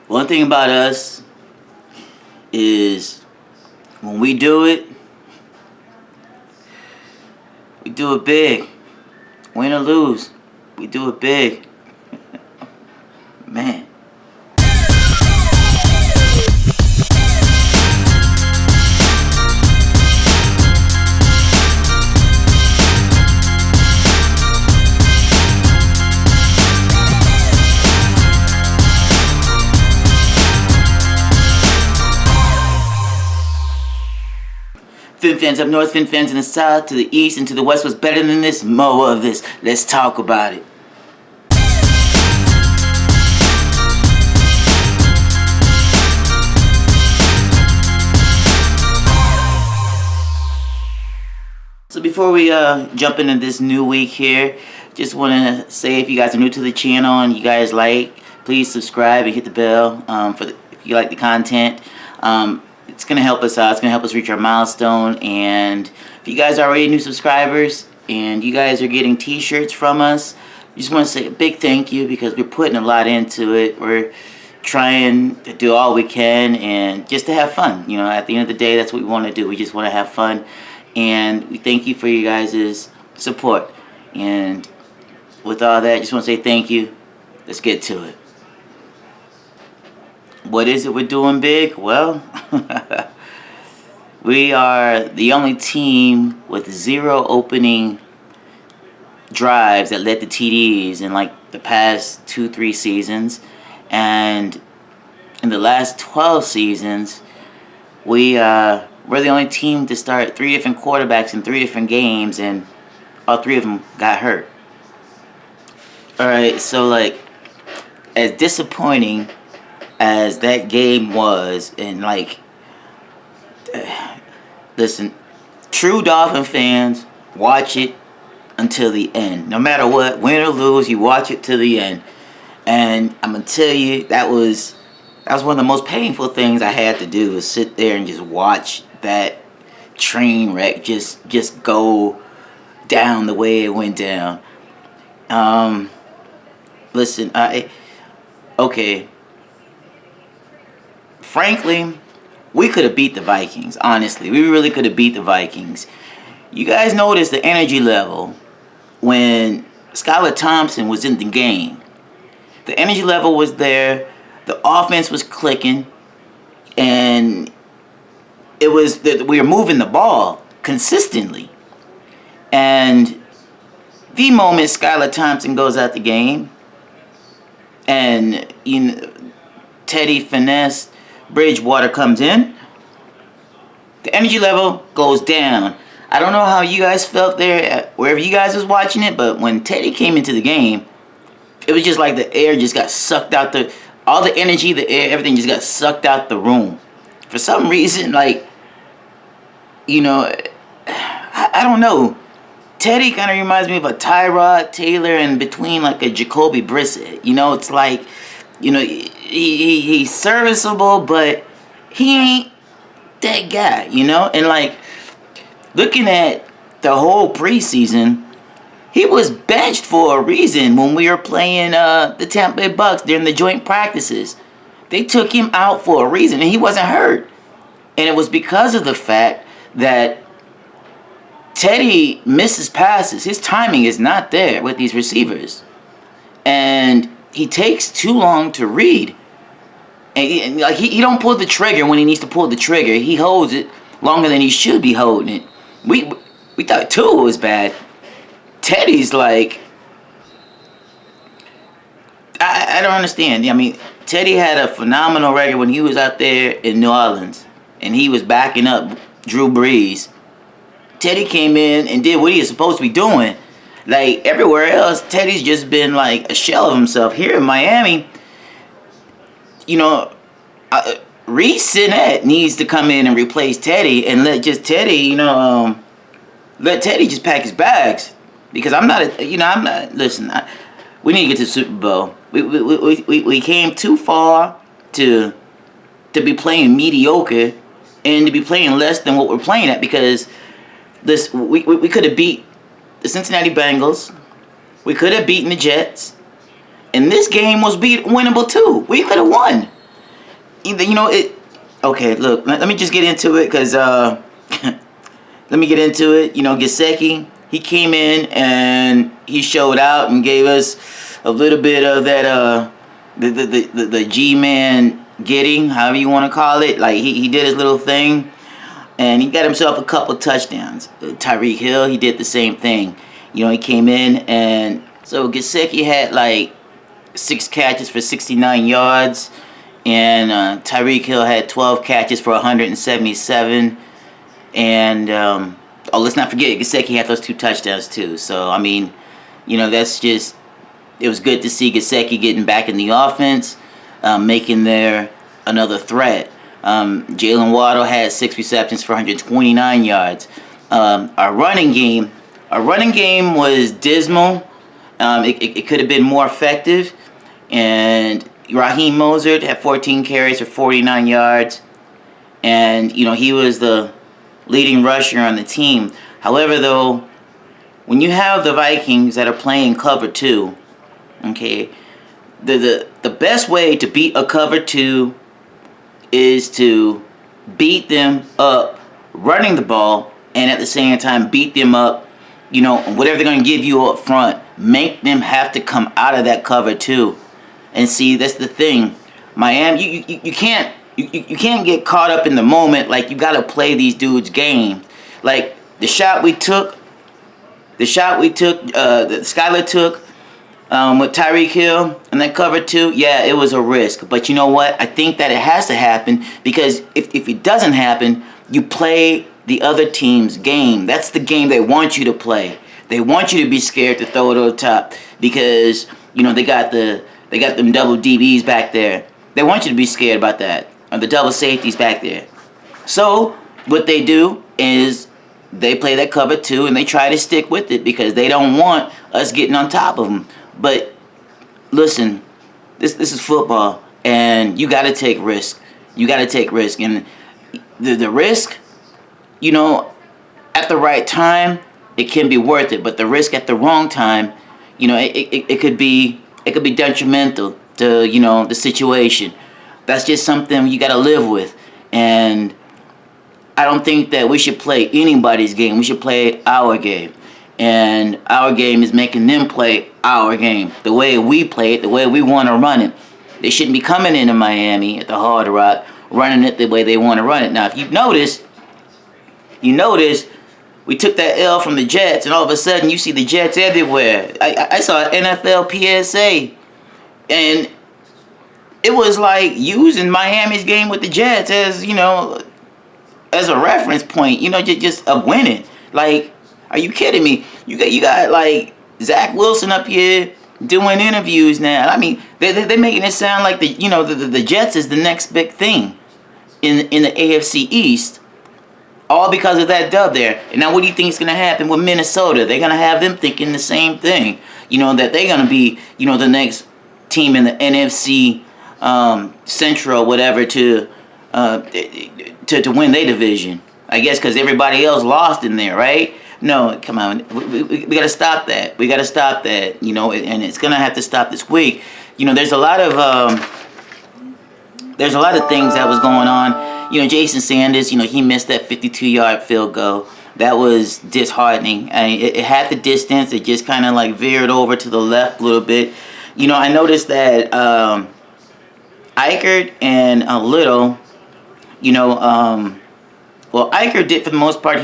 One thing about us is when we do it big. Win or lose, we do it big. Man. Fin fans up north, fin fans in the south, to the east and to the west. What's better than this? More of this. Let's talk about it. So before we jump into this new week here, just want to say if you guys are new to the channel and you guys please subscribe and hit the bell if you like the content. It's going to help us out. It's going to help us reach our milestone. And if you guys are already new subscribers and you guys are getting t-shirts from us, I just want to say a big thank you because we're putting a lot into it. We're trying to do all we can and just to have fun. You know, at the end of the day, that's what we want to do. We just want to have fun. And we thank you for you guys' support. And with all that, I just want to say thank you. Let's get to it. What is it we're doing big? Well, we are the only team with 0 opening drives that led to TDs in like the past 2-3 seasons. And in the last 12 seasons, we're the only team to start 3 different quarterbacks in 3 different games, and all 3 of them got hurt. Alright, so like, as disappointing as that game was, and like, listen, true Dolphin fans watch it until the end. No matter what, win or lose, you watch it to the end. And I'm gonna tell you, that was one of the most painful things I had to do, was sit there and just watch that train wreck just go down the way it went down. Listen, okay. Frankly, we could have beat the Vikings, honestly. We really could have beat the Vikings. You guys noticed the energy level when Skylar Thompson was in the game. The energy level was there. The offense was clicking. And it was that we were moving the ball consistently. And the moment Skylar Thompson goes out the game, and Teddy Finesse Bridgewater comes in, the energy level goes down. I don't know how you guys felt there, wherever you guys was watching it, but when Teddy came into the game, it was just like the air just got sucked out, all the energy, the air, everything just got sucked out the room. For some reason, like, I don't know. Teddy kind of reminds me of a Tyrod Taylor in between like a Jacoby Brissett. It's like, he's serviceable, but he ain't that guy, And like, looking at the whole preseason, he was benched for a reason when we were playing the Tampa Bay Bucks during the joint practices. They took him out for a reason, and he wasn't hurt. And it was because of the fact that Teddy misses passes. His timing is not there with these receivers. And he takes too long to read. And like he don't pull the trigger when he needs to pull the trigger. He holds it longer than he should be holding it. We thought Tua was bad. Teddy's like, I don't understand. I mean, Teddy had a phenomenal record when he was out there in New Orleans. And he was backing up Drew Brees. Teddy came in and did what he was supposed to be doing. Like, everywhere else, Teddy's just been like a shell of himself. Here in Miami, Reese Sinnett needs to come in and replace Teddy and let Teddy just pack his bags. Because listen, we need to get to the Super Bowl. We came too far to be playing mediocre and to be playing less than what we're playing at, because we could have beat the Cincinnati Bengals. We could have beaten the Jets. And this game was winnable too. We could have won. it. Okay, look, let me just get into it, because let me get into it. Gesicki, he came in and he showed out and gave us a little bit of that the G-man getting, however you want to call it. Like, he did his little thing, and he got himself a couple touchdowns. Tyreek Hill, he did the same thing. He came in, and so Gesicki had like 6 catches for 69 yards, and Tyreek Hill had 12 catches for 177. And let's not forget, Gesicki had those 2 touchdowns too. So I mean, that's just, it was good to see Gesicki getting back in the offense, making there another threat. Jalen Waddle had 6 receptions for 129 yards. Our running game was dismal. It could have been more effective. And Raheem Mostert had 14 carries for 49 yards. And, he was the leading rusher on the team. However, though, when you have the Vikings that are playing cover 2, okay, the best way to beat a cover 2 is to beat them up running the ball, and at the same time beat them up, whatever they're going to give you up front, make them have to come out of that cover 2. And see, that's the thing. Miami, you can't get caught up in the moment. Like, you got to play these dudes' game. Like, the shot we took, that Skylar took with Tyreek Hill and that cover 2, yeah, it was a risk. But you know what? I think that it has to happen, because if it doesn't happen, you play the other team's game. That's the game they want you to play. They want you to be scared to throw it over the top, because they got them double DBs back there. They want you to be scared about that, or the double safeties back there. So what they do is they play that cover 2, and they try to stick with it, because they don't want us getting on top of them. But listen, this is football, and you got to take risk. You got to take risk, and the risk, at the right time, it can be worth it. But the risk at the wrong time, it could be detrimental to the situation. That's just something you got to live with. And I don't think that we should play anybody's game. We should play our game. And our game is making them play our game, the way we play it, the way we want to run it. They shouldn't be coming into Miami at the Hard Rock running it the way they want to run it. Now, if you notice, we took that L from the Jets, and all of a sudden you see the Jets everywhere. I saw an NFL PSA, and it was like using Miami's game with the Jets as a reference point, just of winning. Like, are you kidding me? You got like Zach Wilson up here doing interviews now. I mean, they're making it sound like the Jets is the next big thing in the AFC East, all because of that dub there. And now, what do you think is going to happen with Minnesota? They're going to have them thinking the same thing, that they're going to be the next team in the NFC Central, whatever, to win their division. I guess because everybody else lost in there, right? No, come on. We got to stop that. We got to stop that, and it's going to have to stop this week. There's a lot of things that was going on. Jason Sanders, he missed that 52-yard field goal. That was disheartening. It had the distance. It just kind of like veered over to the left a little bit. I noticed that Eichert and Little, well, Eichert did for the most part.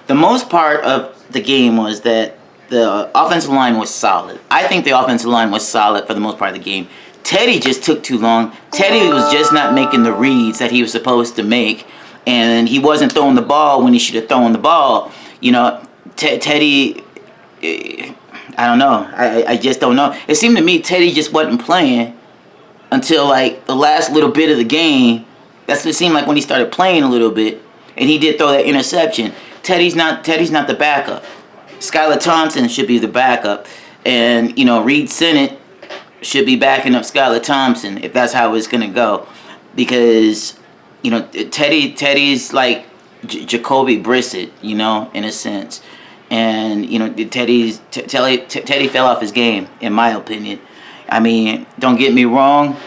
The most part of the game was that the offensive line was solid. I think the offensive line was solid for the most part of the game. Teddy just took too long. Teddy was just not making the reads that he was supposed to make, and he wasn't throwing the ball when he should have thrown the ball. Teddy, I don't know. I just don't know. It seemed to me Teddy just wasn't playing until like the last little bit of the game. That's what it seemed like when he started playing a little bit, and he did throw that interception. Teddy's not the backup. Skylar Thompson should be the backup, and Reed Sennett should be backing up Skylar Thompson if that's how it's gonna go, because Teddy's like Jacoby Brissett, in a sense, and Teddy fell off his game, in my opinion. I mean, don't get me wrong,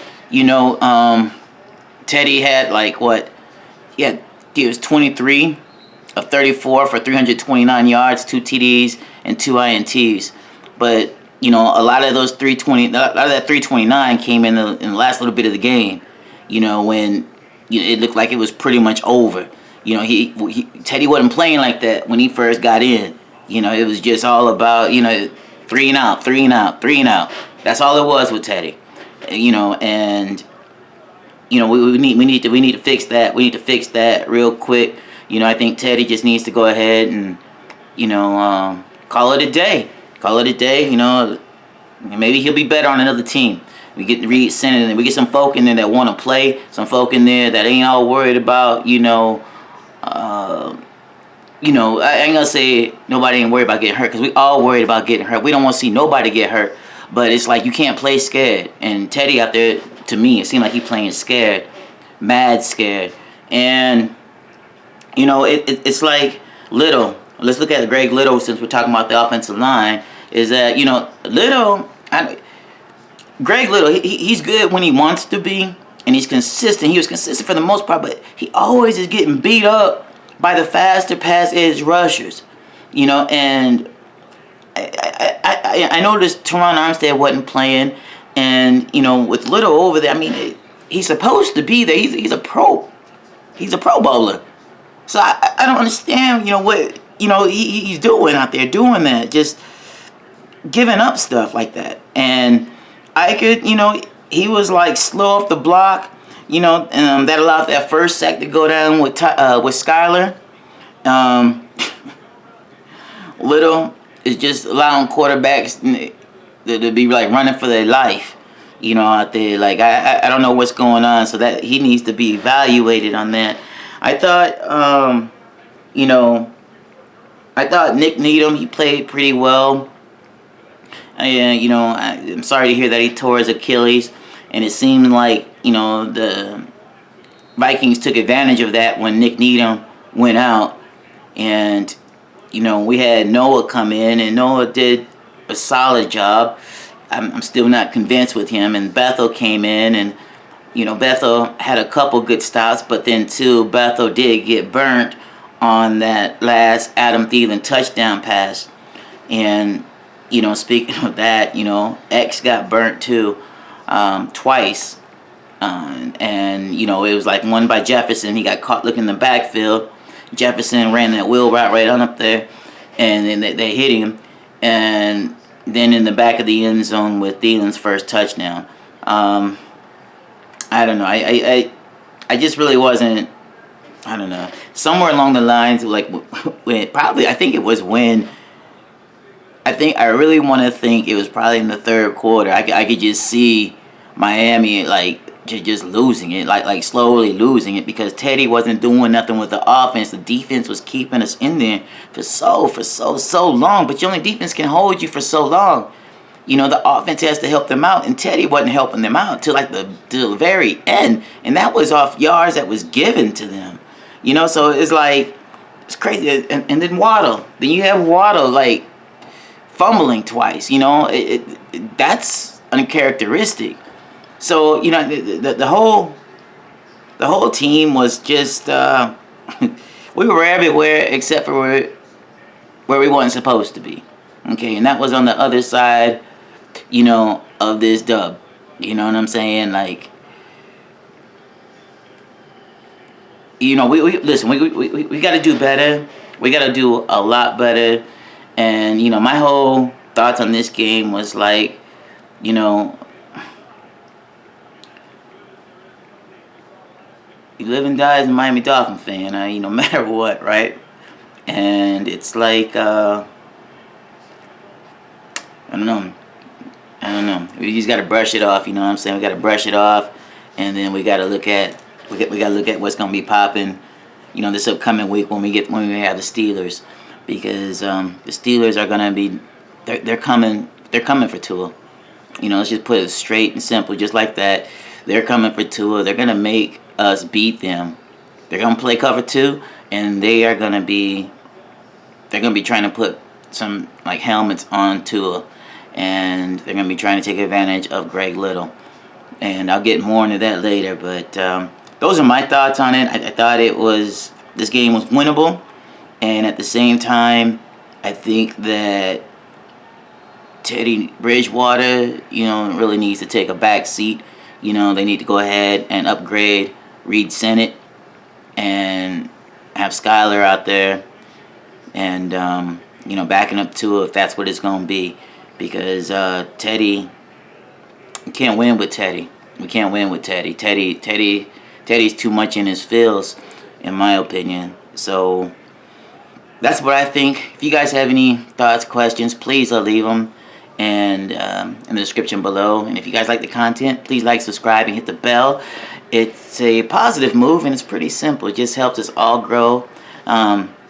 Teddy had like what? Yeah, he was 23 of 34 for 329 yards, 2 TDs, and 2 INTs. But you know, a lot of that 329 came in the last little bit of the game. You know, when it looked like it was pretty much over. You know, Teddy wasn't playing like that when he first got in. You know, it was just all about, you know, 3 and out, 3 and out, 3 and out. That's all it was with Teddy. You know, and you know, we need to fix that. We need to fix that real quick. You know, I think Teddy just needs to go ahead and, you know, call it a day. Call it a day. You know, maybe he'll be better on another team. We get Reed Center, and we get some folk in there that want to play. Some folk in there that ain't all worried about, you know, I ain't gonna say nobody ain't worried about getting hurt, because we all worried about getting hurt. We don't want to see nobody get hurt, but it's like you can't play scared. And Teddy out there, to me, it seemed like he playing scared, mad scared. And you know, it's like Little. Let's look at Greg Little, since we're talking about the offensive line. Is that, you know, Greg Little, he's good when he wants to be, and he's consistent. He was consistent for the most part, but he always is getting beat up by the faster pass edge rushers. You know, and I noticed Teron Armstead wasn't playing, and you know, with Little over there, I mean, he's supposed to be there. He's a pro. He's a Pro Bowler. So I don't understand, you know, what, you know, he's doing out there, doing that, just giving up stuff like that. And I could, you know, he was like slow off the block, you know, that allowed that first sack to go down with Skyler. Little is just allowing quarterbacks to be like running for their life, you know, out there. Like I don't know what's going on, so that he needs to be evaluated on that. I thought, you know, Nick Needham, he played pretty well. And, you know, I'm sorry to hear that he tore his Achilles. And it seemed like, you know, the Vikings took advantage of that when Nick Needham went out. And, you know, we had Noah come in, and Noah did a solid job. I'm still not convinced with him. And Bethel came in, and, you know, Bethel had a couple good stops, but then too, Bethel did get burnt on that last Adam Thielen touchdown pass. And, you know, speaking of that, you know, X got burnt too, twice. And, you know, it was like one by Jefferson. He got caught looking in the backfield. Jefferson ran that wheel route right on up there, and then they hit him. And then in the back of the end zone with Thielen's first touchdown. I don't know. I just really wasn't. I don't know. Somewhere along the lines, like when probably I think it was when. I really want to think it was probably in the third quarter. I could just see Miami like just losing it, like slowly losing it, because Teddy wasn't doing nothing with the offense. The defense was keeping us in there for so long. But your only defense can hold you for so long. You know, the offense has to help them out, and Teddy wasn't helping them out till like the very end, and that was off yards that was given to them. You know, so it's like it's crazy. And then Waddle, then you have Waddle like fumbling twice. You know, that's uncharacteristic. So you know, the whole team was just we were everywhere except for where we weren't supposed to be. Okay, and that was on the other side, you know, of this dub. You know what I'm saying? Like, you know, we listen, we got to do better. We got to do a lot better. And, you know, my whole thoughts on this game was like, you know, you live and die as a Miami Dolphin fan, you know, no matter what, right? And it's like, I don't know. We just gotta brush it off. You know what I'm saying? We gotta brush it off, and then we gotta look at what's gonna be popping. You know, this upcoming week when we have the Steelers, because the Steelers are gonna be they're coming for Tua. You know, let's just put it straight and simple, just like that. They're coming for Tua. They're gonna make us beat them. They're gonna play cover 2, and they're gonna be trying to put some like helmets on Tua. And they're going to be trying to take advantage of Greg Little. And I'll get more into that later. But those are my thoughts on it. I thought this game was winnable, and at the same time, I think that Teddy Bridgewater, really needs to take a back seat. They need to go ahead and upgrade Reed Senate and have Skyler out there and, backing up Tua if that's what it's going to be. Because Teddy, we can't win with Teddy. We can't win with Teddy. Teddy's too much in his feels, in my opinion. So that's what I think. If you guys have any thoughts, questions, please leave them and in the description below. And if you guys like the content, please like, subscribe, and hit the bell. It's a positive move, and it's pretty simple. It just helps us all grow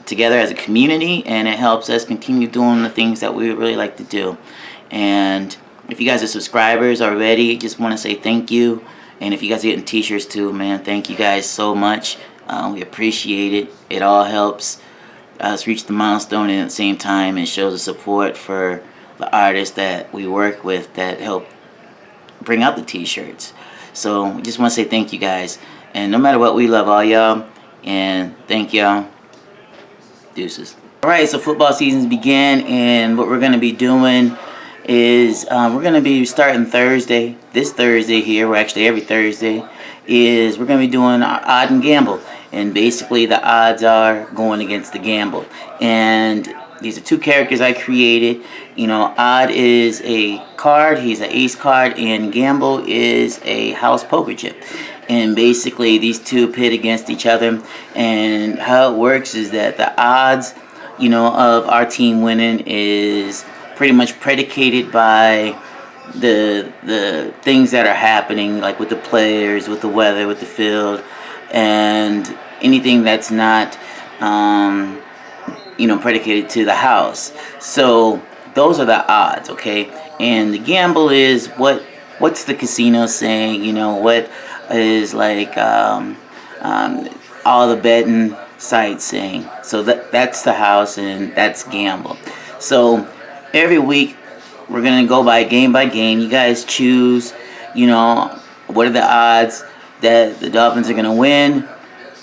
together as a community, and it helps us continue doing the things that we really like to do. And if you guys are subscribers already, just want to say thank you. And if you guys are getting t-shirts too, man, thank you guys so much. We appreciate it. It all helps us reach the milestone, and at the same time it shows the support for the artists that we work with that help bring out the t-shirts. So we just want to say thank you guys, and no matter what, we love all y'all, and thank y'all. Deuces. Alright, so football season's began, and what we're going to be doing is we're going to be starting Thursday, this Thursday here, well actually every Thursday, is we're going to be doing our odd and gamble. And basically the odds are going against the gamble. And these are two characters I created. Odd is a card, he's an ace card, and gamble is a house poker chip. And basically these two pit against each other. And how it works is that the odds, of our team winning is pretty much predicated by the things that are happening, like with the players, with the weather, with the field, and anything that's not predicated to the house. So those are the odds, okay? And the gamble is what's the casino saying, what is like all the betting sites saying. So that's the house, and that's gamble. So every week we're gonna go by game. You guys choose, what are the odds that the Dolphins are gonna win,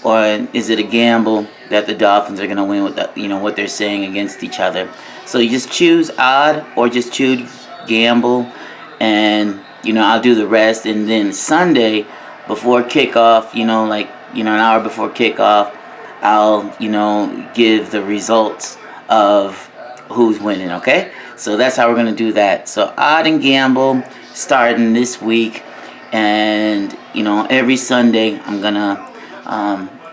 or is it a gamble that the Dolphins are gonna win with what they're saying against each other. So you just choose odd or just choose gamble, and I'll do the rest. And then Sunday before kickoff, an hour before kickoff, I'll give the results of who's winning. Okay, so that's how we're gonna do that. So odd and gamble starting this week, and every Sunday I'm gonna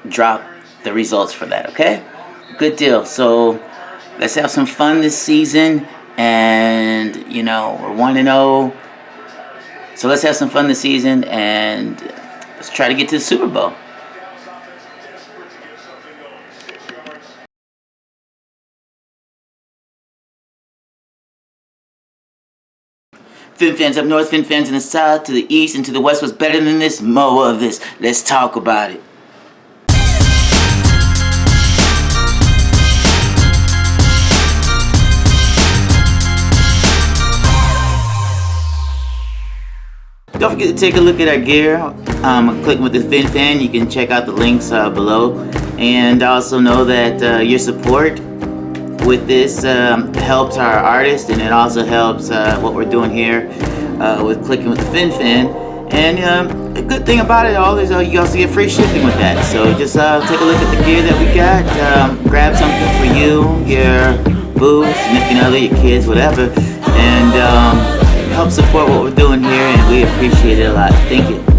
drop the results for that. Okay, good deal. So let's have some fun this season, and we're 1-0. So let's have some fun this season, and let's try to get to the Super Bowl. Fin fans up north, fin fans in the south, to the east and to the west. What's better than this? More of this. Let's talk about it. Don't forget to take a look at our gear. Click with the FinFan. You can check out the links below. And also know that your support with this helps our artists, and it also helps what we're doing here with Clicking with the FinFan. And a good thing about it all is you also get free shipping with that. So just take a look at the gear that we got. Grab something for you, your boo, significant other, your kids, whatever. And help support what we're doing here, and we appreciate it a lot. Thank you.